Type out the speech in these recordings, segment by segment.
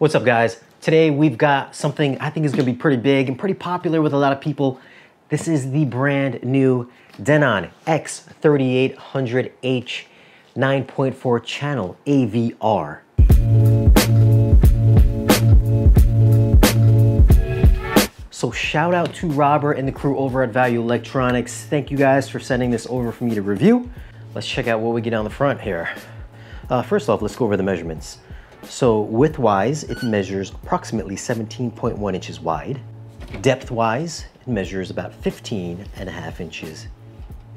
What's up, guys? Today we've got something I think is going to be pretty big and pretty popular with a lot of people. This is the brand new Denon X3800H 9.4 channel AVR. So shout out to Robert and the crew over at Value Electronics. Thank you guys for sending this over for me to review. Let's check out what we get on the front here. First off, let's go over the measurements. So width-wise, it measures approximately 17.1 inches wide. Depth-wise, it measures about 15.5 inches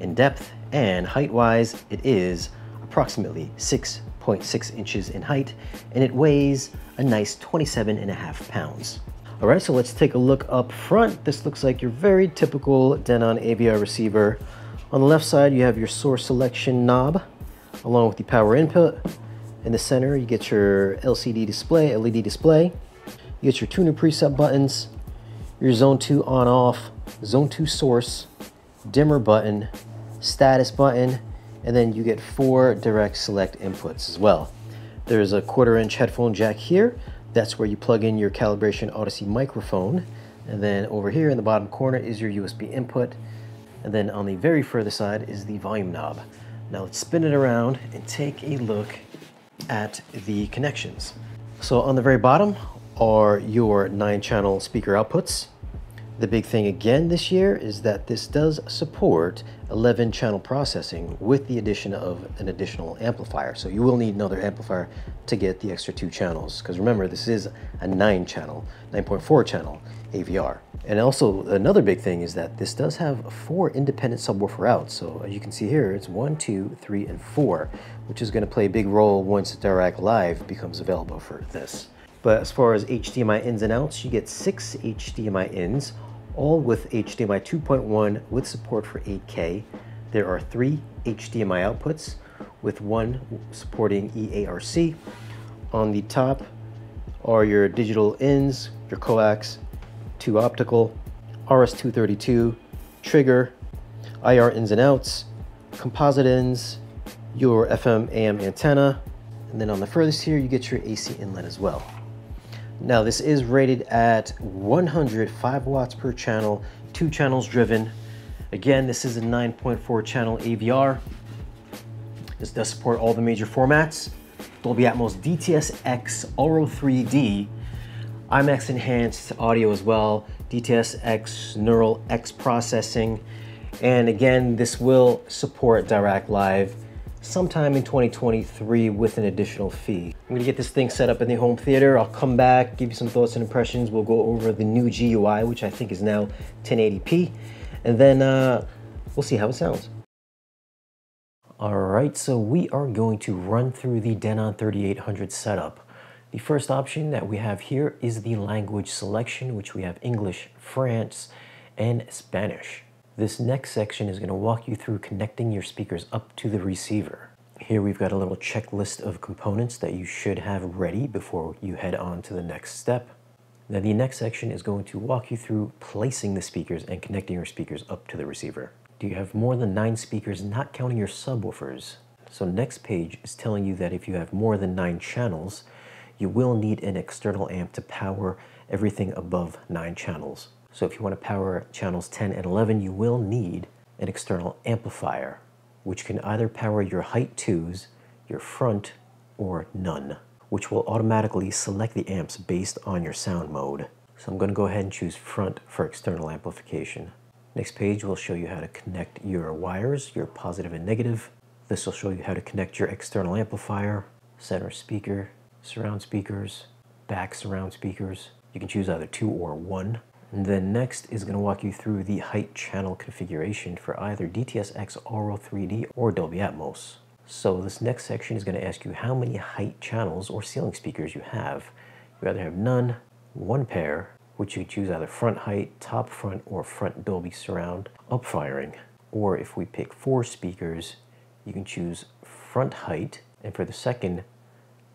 in depth. And height-wise, it is approximately 6.6 inches in height, and it weighs a nice 27.5 pounds. All right, so let's take a look up front. This looks like your very typical Denon AVR receiver. On the left side, you have your source selection knob, along with the power input. In the center, you get your LCD display, LED display. You get your tuner preset buttons, your zone 2 on off, zone 2 source, dimmer button, status button, and then you get 4 direct select inputs as well. There's a 1/4 inch headphone jack here. That's where you plug in your Calibration Odyssey microphone. And then over here in the bottom corner is your USB input. And then on the very further side is the volume knob. Now let's spin it around and take a look at the connections. So on the very bottom are your 9-channel speaker outputs. The big thing again this year is that this does support 11-channel processing with the addition of an additional amplifier. So you will need another amplifier to get the extra 2 channels, because remember, this is a 9.4 channel AVR. And also another big thing is that this does have 4 independent subwoofer outs. So as you can see here, it's 1, 2, 3, and 4, which is going to play a big role once Dirac Live becomes available for this. But as far as HDMI ins and outs, you get 6 HDMI ins, all with HDMI 2.1 with support for 8K. There are 3 HDMI outputs, with 1 supporting EARC. On the top are your digital ins, your coax, 2 optical, RS-232, trigger, IR ins and outs, composite ins, your FM AM antenna, and then on the furthest here you get your AC inlet as well. Now this is rated at 105 watts per channel, 2 channels driven. Again, this is a 9.4 channel AVR. This does support all the major formats: Dolby Atmos DTS:X Auro 3D, IMAX enhanced audio as well, DTS:X Neural X processing, and again, this will support Dirac Live sometime in 2023 with an additional fee. I'm gonna get this thing set up in the home theater. I'll come back, give you some thoughts and impressions. We'll go over the new GUI, which I think is now 1080p, and then we'll see how it sounds. All right, so we are going to run through the Denon 3800 setup. The first option that we have here is the language selection, which we have English, France, and Spanish. This next section is going to walk you through connecting your speakers up to the receiver. Here we've got a little checklist of components that you should have ready before you head on to the next step. Now the next section is going to walk you through placing the speakers and connecting your speakers up to the receiver. Do you have more than 9 speakers, not counting your subwoofers? So next page is telling you that if you have more than 9 channels, you will need an external amp to power everything above 9 channels. So if you want to power channels 10 and 11, you will need an external amplifier, which can either power your height 2s, your front, or none, which will automatically select the amps based on your sound mode. So I'm going to go ahead and choose front for external amplification. Next page will show you how to connect your wires, your positive and negative. This will show you how to connect your external amplifier, center speaker, surround speakers, back surround speakers. You can choose either 2 or 1. And then next is going to walk you through the height channel configuration for either DTS:X Auro 3D or Dolby Atmos. So this next section is going to ask you how many height channels or ceiling speakers you have. You either have none, 1 pair, which you can choose either front height, top front, or front Dolby surround upfiring. Or if we pick 4 speakers, you can choose front height, and for the second,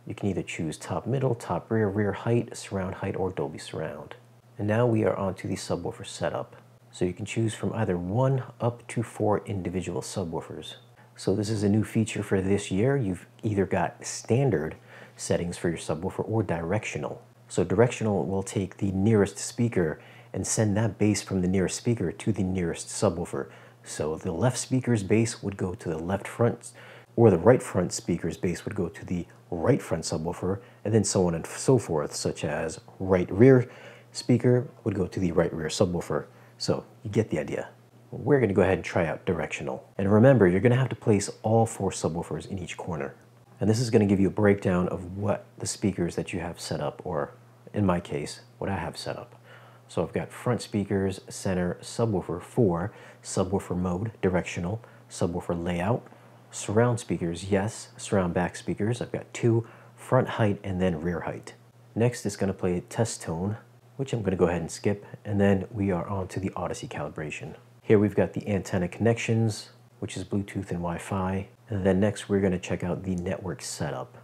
you can either choose top middle, top rear, rear height, surround height, or Dolby surround. And now we are onto the subwoofer setup. So you can choose from either 1 up to 4 individual subwoofers. So this is a new feature for this year. You've either got standard settings for your subwoofer or directional. So directional will take the nearest speaker and send that bass from the nearest speaker to the nearest subwoofer. So the left speaker's bass would go to the left front, or the right front speaker's bass would go to the right front subwoofer, and then so on and so forth, such as right rear speaker would go to the right rear subwoofer. So you get the idea. We're going to go ahead and try out directional. And remember, you're going to have to place all 4 subwoofers in each corner. And this is going to give you a breakdown of what the speakers that you have set up, or in my case, what I have set up. So I've got front speakers, center, subwoofer 4, subwoofer mode, directional, subwoofer layout, surround speakers, yes, surround back speakers. I've got 2, front height and then rear height. Next is going to play test tone, which I'm going to go ahead and skip, and then we are on to the Odyssey calibration. Here we've got the antenna connections, which is Bluetooth and Wi-Fi, and then next we're going to check out the network setup.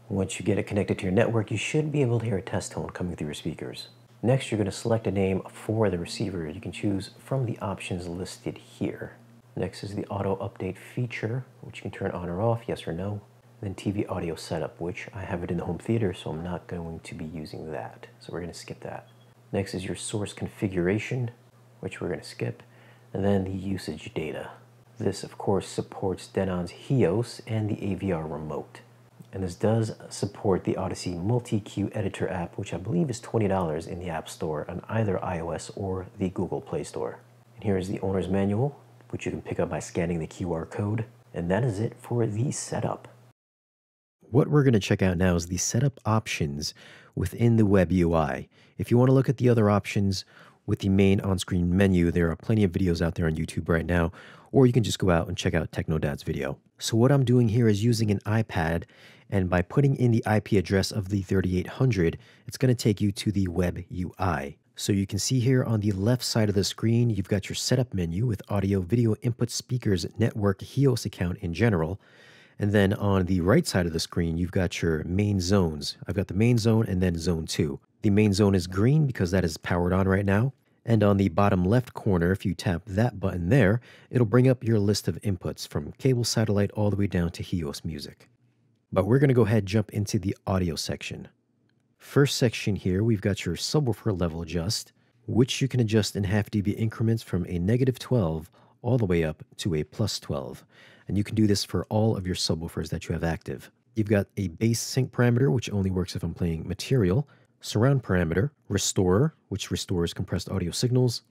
Once you get it connected to your network, you should be able to hear a test tone coming through your speakers. Next, you're going to select a name for the receiver. You can choose from the options listed here. Next is the auto update feature, which you can turn on or off, yes or no. Then TV audio setup, which I have it in the home theater, so I'm not going to be using that. So we're going to skip that. Next is your source configuration, which we're going to skip. And then the usage data. This, of course, supports Denon's HEOS and the AVR remote. And this does support the Odyssey Multi-Cue Editor app, which I believe is $20 in the App Store on either iOS or the Google Play Store. And here is the owner's manual, which you can pick up by scanning the QR code. And that is it for the setup. What we're going to check out now is the setup options within the web UI. If you want to look at the other options with the main on-screen menu, there are plenty of videos out there on YouTube right now, or you can just go out and check out Technodad's video. So what I'm doing here is using an iPad, and by putting in the IP address of the 3800, it's going to take you to the web UI. So you can see here on the left side of the screen, you've got your setup menu with audio, video, input, speakers, network, HEOS account in general. And then on the right side of the screen, you've got your main zones. I've got the main zone and then zone 2. The main zone is green because that is powered on right now. And on the bottom left corner, if you tap that button there, it'll bring up your list of inputs from cable, satellite, all the way down to HEOS music. But we're going to go ahead and jump into the audio section. First section here, we've got your subwoofer level adjust, which you can adjust in half dB increments from a -12 all the way up to a +12. And you can do this for all of your subwoofers that you have active. You've got a bass sync parameter, which only works if I'm playing material, surround parameter, restorer, which restores compressed audio signals,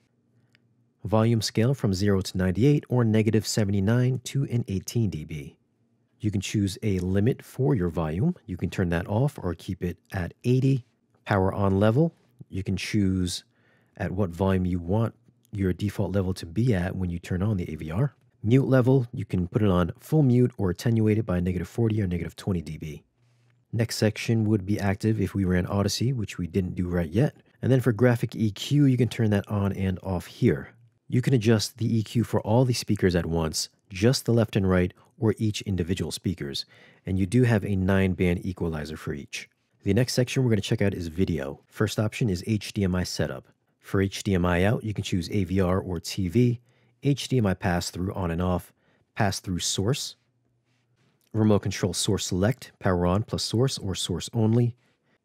volume scale from 0 to 98 or -79 to an 18 dB. You can choose a limit for your volume. You can turn that off or keep it at 80. Power on level, you can choose at what volume you want your default level to be at when you turn on the AVR. Mute level, you can put it on full mute or attenuate it by -40 or -20 dB. Next section would be active if we ran Odyssey, which we didn't do right yet. And then for graphic EQ, you can turn that on and off here. You can adjust the EQ for all the speakers at once, just the left and right, or each individual speakers. And you do have a 9-band equalizer for each. The next section we're going to check out is video. First option is HDMI setup. For HDMI out, you can choose AVR or TV, HDMI pass-through on and off, pass-through source, remote control source select, power on plus source or source only,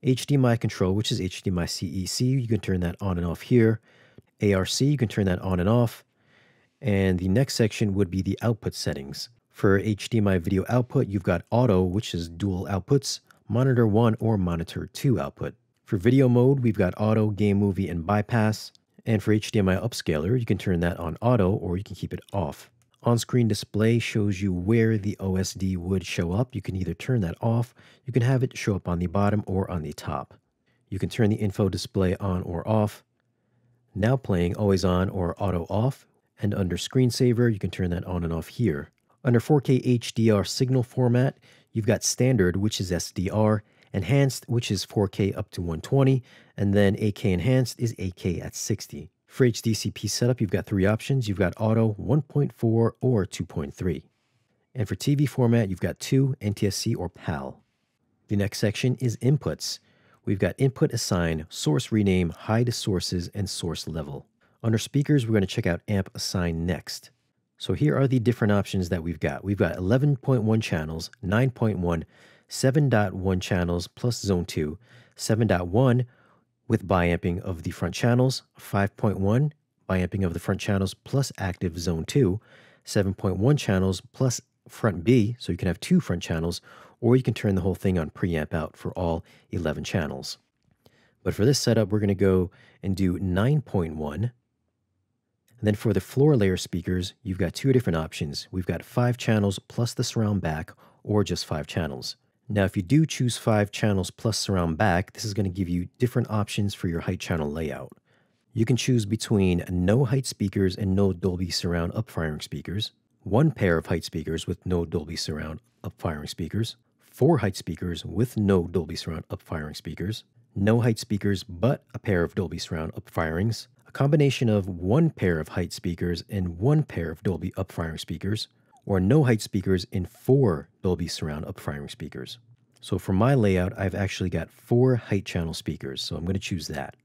HDMI control, which is HDMI CEC, you can turn that on and off here, ARC, you can turn that on and off, and the next section would be the output settings. For HDMI video output, you've got auto, which is dual outputs, monitor 1 or monitor 2 output. For video mode, we've got auto, game movie, and bypass. And for HDMI upscaler, you can turn that on auto or you can keep it off. On-screen display shows you where the OSD would show up. You can either turn that off, you can have it show up on the bottom or on the top. You can turn the info display on or off. Now playing always on or auto off. And under screensaver, you can turn that on and off here. Under 4K HDR signal format, you've got standard, which is SDR, enhanced, which is 4K up to 120, and then 8K enhanced is 8K at 60. For HDCP setup, you've got 3 options. You've got auto, 1.4, or 2.3. And for TV format, you've got 2, NTSC, or PAL. The next section is inputs. We've got input assign, source rename, hide sources, and source level. Under speakers, we're going to check out amp assign next. So here are the different options that we've got. We've got 11.1 channels, 9.1, 7.1 channels plus zone 2, 7.1, with biamping of the front channels, 5.1 biamping of the front channels plus active zone 2, 7.1 channels plus front B, so you can have 2 front channels, or you can turn the whole thing on preamp out for all 11 channels. But for this setup, we're going to go and do 9.1. And then for the floor layer speakers, you've got 2 different options. We've got 5 channels plus the surround back, or just 5 channels. Now, if you do choose 5 channels plus surround back, this is going to give you different options for your height channel layout. You can choose between no height speakers and no Dolby Surround upfiring speakers, 1 pair of height speakers with no Dolby Surround upfiring speakers, 4 height speakers with no Dolby Surround upfiring speakers, no height speakers but a pair of Dolby Surround upfirings, a combination of 1 pair of height speakers and 1 pair of Dolby upfiring speakers, or no height speakers and 4 Dolby Surround upfiring speakers. So for my layout, I've actually got 4 height channel speakers, so I'm going to choose that.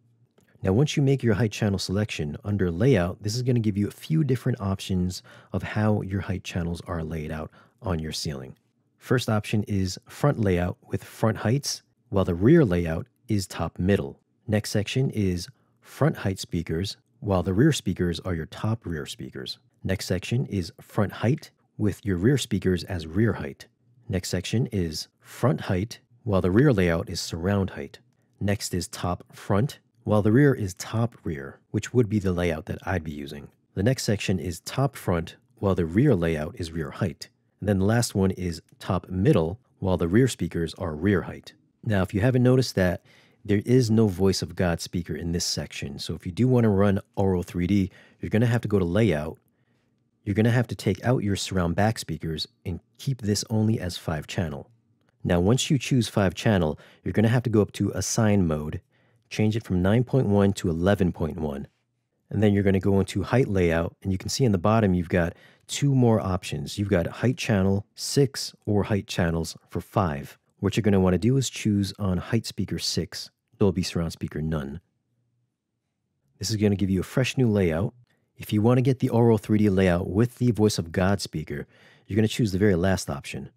Now, once you make your height channel selection, under layout, this is going to give you a few different options of how your height channels are laid out on your ceiling. First option is front layout with front heights, while the rear layout is top middle. Next section is front height speakers, while the rear speakers are your top rear speakers. Next section is front height with your rear speakers as rear height. Next section is front height, while the rear layout is surround height. Next is top front, while the rear is top rear, which would be the layout that I'd be using. The next section is top front, while the rear layout is rear height. And then the last one is top middle, while the rear speakers are rear height. Now, if you haven't noticed that, there is no Voice of God speaker in this section. So if you do want to run Auro 3D, you're going to have to go to layout. You're going to have to take out your surround back speakers and keep this only as 5 channel. Now, once you choose 5 channel, you're going to have to go up to assign mode, change it from 9.1 to 11.1. And then you're going to go into height layout, and you can see on the bottom you've got 2 more options. You've got height channel 6 or height channels for 5. What you're going to want to do is choose on height speaker 6, Dolby Surround speaker none. This is going to give you a fresh new layout. If you want to get the Auro 3D layout with the Voice of God speaker, you're going to choose the very last option.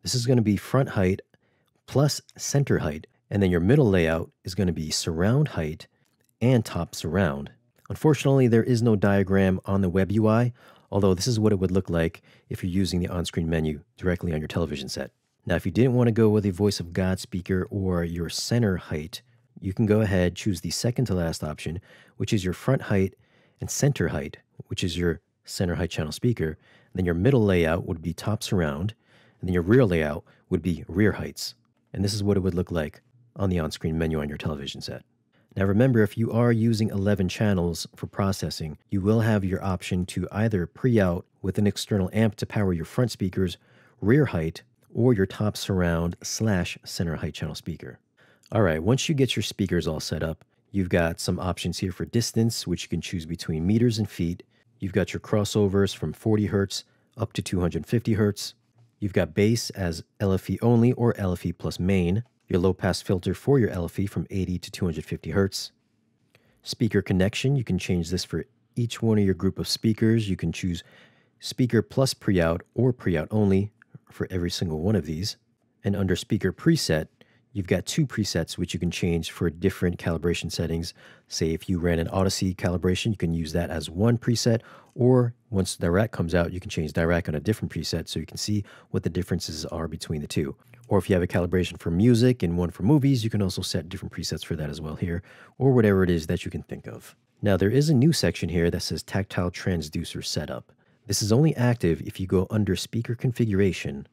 This is going to be front height plus center height, and then your middle layout is going to be surround height and top surround. Unfortunately, there is no diagram on the web UI, although this is what it would look like if you're using the on-screen menu directly on your television set. Now, if you didn't want to go with a Voice of God speaker or your center height, you can go ahead, choose the second to last option, which is your front height and center height, which is your center height channel speaker. And then your middle layout would be top surround, and then your rear layout would be rear heights. And this is what it would look like on the on-screen menu on your television set. Now remember, if you are using 11 channels for processing, you will have your option to either pre-out with an external amp to power your front speakers, rear height, or your top surround / center height channel speaker. All right, once you get your speakers all set up, you've got some options here for distance, which you can choose between meters and feet. You've got your crossovers from 40 Hertz up to 250 Hertz. You've got bass as LFE only or LFE plus main. Your low-pass filter for your LFE from 80 to 250 Hertz. Speaker connection, you can change this for each one of your group of speakers. You can choose speaker plus pre-out or pre-out only for every single one of these. And under speaker preset, you've got 2 presets which you can change for different calibration settings. Say if you ran an Odyssey calibration, you can use that as 1 preset, or once Dirac comes out, you can change Dirac on a different preset so you can see what the differences are between the 2. Or if you have a calibration for music and one for movies, you can also set different presets for that as well here, or whatever it is that you can think of. Now there is a new section here that says Tactile Transducer Setup. This is only active if you go under Speaker Configuration.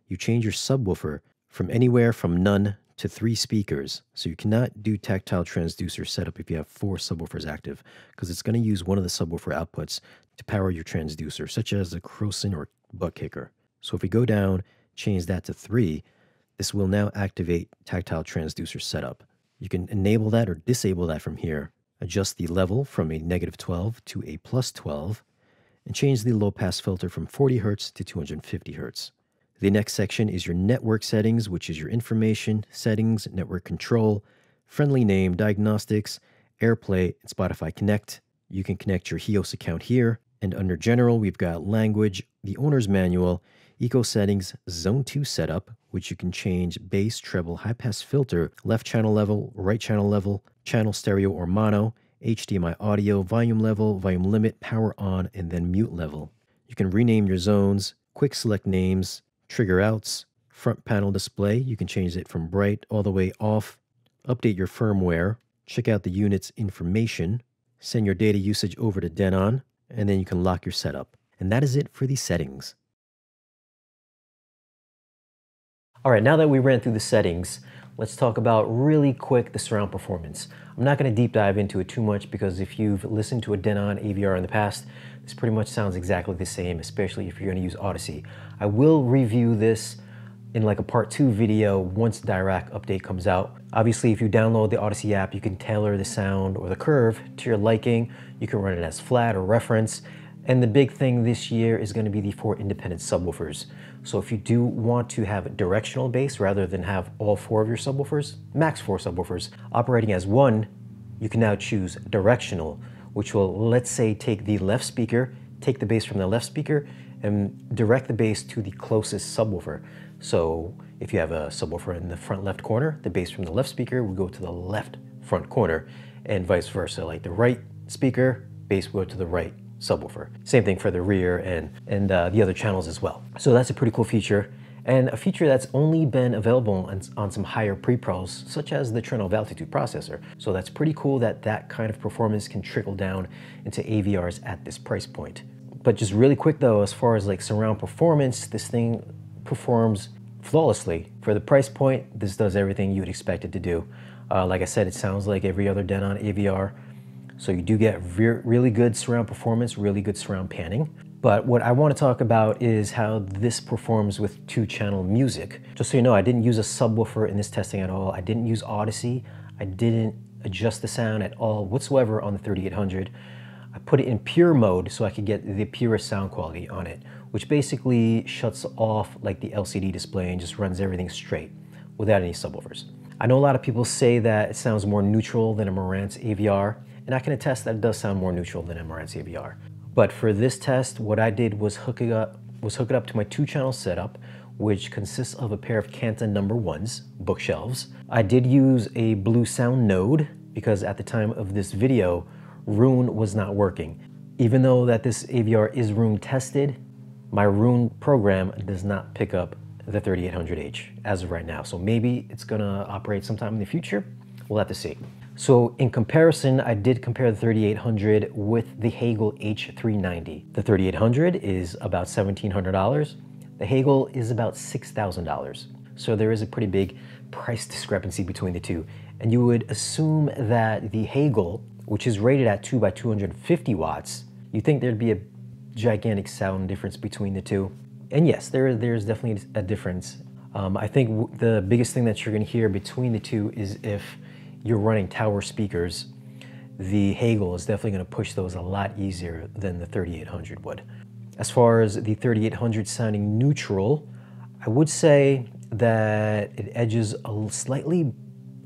You change your subwoofer from anywhere from none to 3 speakers. So you cannot do Tactile Transducer Setup if you have 4 subwoofers active, because it's going to use one of the subwoofer outputs to power your transducer, such as a Croson or butt kicker. So if we go down, change that to 3, this will now activate Tactile Transducer Setup. You can enable that or disable that from here, adjust the level from a -12 to a +12, and change the low-pass filter from 40 Hz to 250 Hz. The next section is your network settings, which is your information, settings, network control, friendly name, diagnostics, AirPlay, and Spotify Connect. You can connect your HEOS account here. And under general, we've got language, the owner's manual, eco settings, zone 2 setup, which you can change bass, treble, high pass filter, left channel level, right channel level, channel stereo or mono, HDMI audio, volume level, volume limit, power on, and then mute level. You can rename your zones, quick select names, trigger outs, front panel display. You can change it from bright all the way off, update your firmware, check out the unit's information, send your data usage over to Denon, and then you can lock your setup. And that is it for the settings. All right, now that we ran through the settings, let's talk about really quick the surround performance. I'm not going to deep dive into it too much because if you've listened to a Denon AVR in the past, this pretty much sounds exactly the same, especially if you're going to use Odyssey. I will review this in like a part 2 video once Dirac update comes out. Obviously, if you download the Odyssey app, you can tailor the sound or the curve to your liking. You can run it as flat or reference. And the big thing this year is going to be the 4 independent subwoofers. So if you do want to have a directional bass rather than have all 4 of your subwoofers, max 4 subwoofers, operating as one, you can now choose directional, which will, let's say, take the left speaker, take the bass from the left speaker, and direct the bass to the closest subwoofer. So if you have a subwoofer in the front left corner, the bass from the left speaker will go to the left front corner, and vice versa. Like the right speaker, bass will go to the right subwoofer. Same thing for the rear and the other channels as well. So that's a pretty cool feature, and a feature that's only been available on some higher pre-pros, such as the Treno Altitude processor. So that's pretty cool that that kind of performance can trickle down into AVRs at this price point. But just really quick though, as far as like surround performance, this thing performs flawlessly. For the price point, this does everything you would expect it to do. Like I said, it sounds like every other Denon AVR. So you do get really good surround performance, really good surround panning. But what I want to talk about is how this performs with 2-channel music. Just so you know, I didn't use a subwoofer in this testing at all. I didn't use Odyssey. I didn't adjust the sound at all whatsoever on the 3800. I put it in pure mode so I could get the purest sound quality on it, which basically shuts off like the LCD display and just runs everything straight without any subwoofers. I know a lot of people say that it sounds more neutral than a Marantz AVR, and I can attest that it does sound more neutral than a Marantz AVR. But for this test, what I did was hook it up to my 2-channel setup, which consists of a pair of Canta No. 1s, bookshelves. I did use a Blue Sound node because at the time of this video, Roon was not working. Even though that this AVR is Roon tested, my Roon program does not pick up the 3800H as of right now. So maybe it's gonna operate sometime in the future. We'll have to see. So in comparison, I did compare the 3800 with the Hagel H390. The 3800 is about $1,700. The Hagel is about $6,000. So there is a pretty big price discrepancy between the two. And you would assume that the Hagel, which is rated at 2 by 250 watts, you think there'd be a gigantic sound difference between the two. And yes, there's definitely a difference. I think the biggest thing that you're gonna hear between the two is if you're running tower speakers, the Hagel is definitely gonna push those a lot easier than the 3800 would. As far as the 3800 sounding neutral, I would say that it edges slightly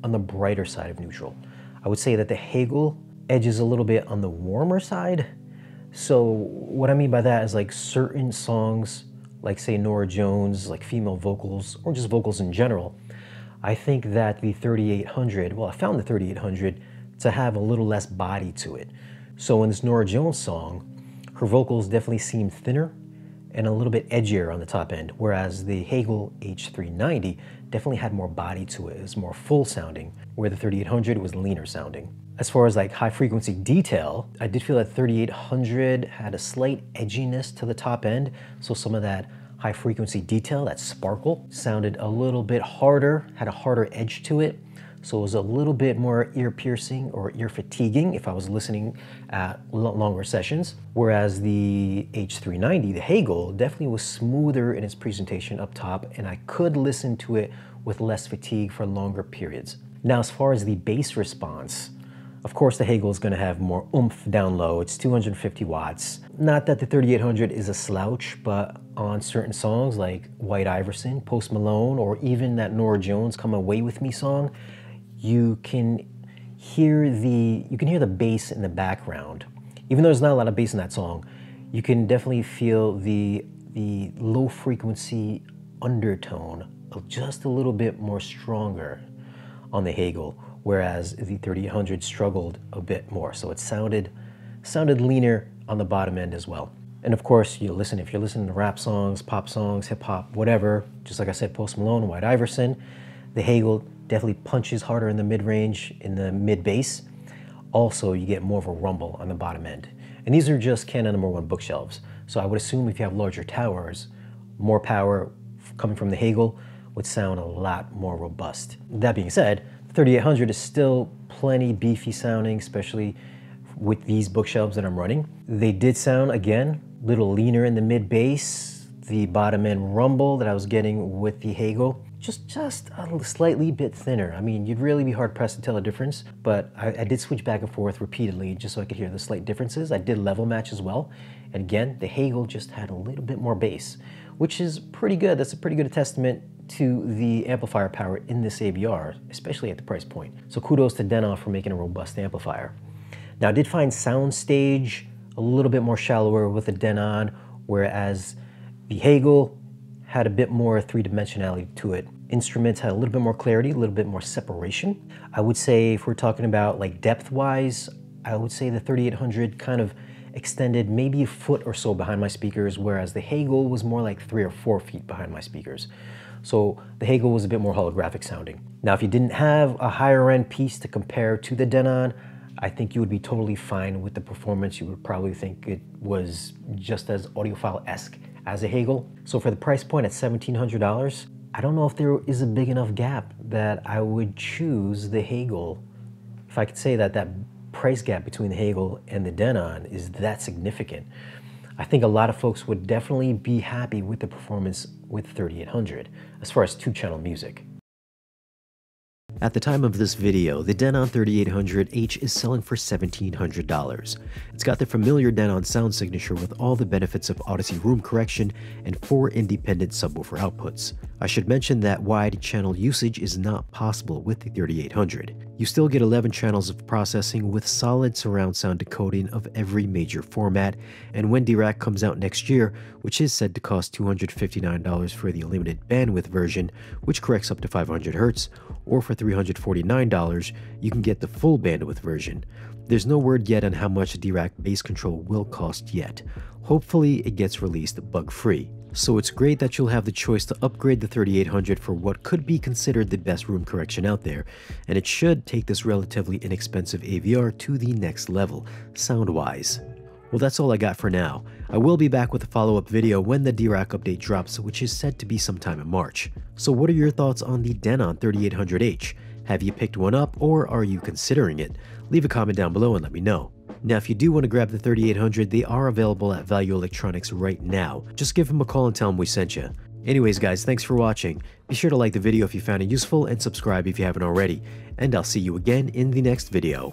on the brighter side of neutral. I would say that the Hagel edges a little bit on the warmer side. So what I mean by that is like certain songs, like say Norah Jones, like female vocals, or just vocals in general, I think that the 3800, well, I found the 3800 to have a little less body to it. So in this Norah Jones song, her vocals definitely seem thinner and a little bit edgier on the top end, whereas the Hagel H390 definitely had more body to it. It was more full sounding, where the 3800 was leaner sounding. As far as like high frequency detail, I did feel that 3800 had a slight edginess to the top end. So some of that high frequency detail, that sparkle, sounded a little bit harder, had a harder edge to it. So it was a little bit more ear piercing or ear fatiguing if I was listening at longer sessions. Whereas the H390, the Hagel, definitely was smoother in its presentation up top, and I could listen to it with less fatigue for longer periods. Now, as far as the bass response, of course the Hagel is going to have more oomph down low. It's 250 watts. Not that the 3800 is a slouch, but on certain songs like White Iverson, Post Malone, or even that Norah Jones Come Away With Me song, you can hear the bass in the background. Even though there's not a lot of bass in that song, you can definitely feel the low frequency undertone just a little bit more stronger on the Hagel, whereas the 3800 struggled a bit more. So it sounded leaner on the bottom end as well. And of course, if you're listening to rap songs, pop songs, hip hop, whatever, just like I said, Post Malone, White Iverson, the Hagel definitely punches harder in the mid-range, in the mid-bass. Also, you get more of a rumble on the bottom end. And these are just Canon #1 bookshelves. So I would assume if you have larger towers, more power coming from the Hagel would sound a lot more robust. That being said, the 3800 is still plenty beefy sounding, especially with these bookshelves that I'm running. They did sound, again, a little leaner in the mid bass. The bottom end rumble that I was getting with the Hagel, just a slightly bit thinner. I mean, you'd really be hard pressed to tell a difference, but I did switch back and forth repeatedly just so I could hear the slight differences. I did level match as well. And again, the Hagel just had a little bit more bass, which is pretty good. That's a pretty good testament to the amplifier power in this ABR, especially at the price point. So kudos to Denon for making a robust amplifier. Now I did find soundstage a little bit more shallower with the Denon, whereas the Hagel had a bit more three-dimensionality to it. Instruments had a little bit more clarity, a little bit more separation. I would say if we're talking about like depth-wise, I would say the 3800 kind of extended maybe a foot or so behind my speakers, whereas the Hagel was more like 3 or 4 feet behind my speakers. So the Hagel was a bit more holographic sounding. Now, if you didn't have a higher end piece to compare to the Denon, I think you would be totally fine with the performance. You would probably think it was just as audiophile-esque as a Hagel. So for the price point at $1,700, I don't know if there is a big enough gap that I would choose the Hagel. If I could say that that price gap between the Hagel and the Denon is that significant. I think a lot of folks would definitely be happy with the performance with 3800 as far as 2-channel music. At the time of this video, the Denon 3800H is selling for $1,700. It's got the familiar Denon sound signature with all the benefits of Odyssey room correction and 4 independent subwoofer outputs. I should mention that wide channel usage is not possible with the 3800. You still get 11 channels of processing with solid surround sound decoding of every major format, and when Dirac comes out next year, which is said to cost $259 for the limited bandwidth version, which corrects up to 500 Hz, or for $349, you can get the full bandwidth version. There's no word yet on how much Dirac bass control will cost yet. Hopefully it gets released bug-free. So it's great that you'll have the choice to upgrade the 3800 for what could be considered the best room correction out there, and it should take this relatively inexpensive AVR to the next level, sound-wise. Well, that's all I got for now. I will be back with a follow-up video when the Dirac update drops, which is said to be sometime in March. So what are your thoughts on the Denon 3800H? Have you picked one up, or are you considering it? Leave a comment down below and let me know. Now, if you do want to grab the 3800, they are available at Value Electronics right now. Just give them a call and tell them we sent you. Anyways guys, thanks for watching. Be sure to like the video if you found it useful and subscribe if you haven't already. And I'll see you again in the next video.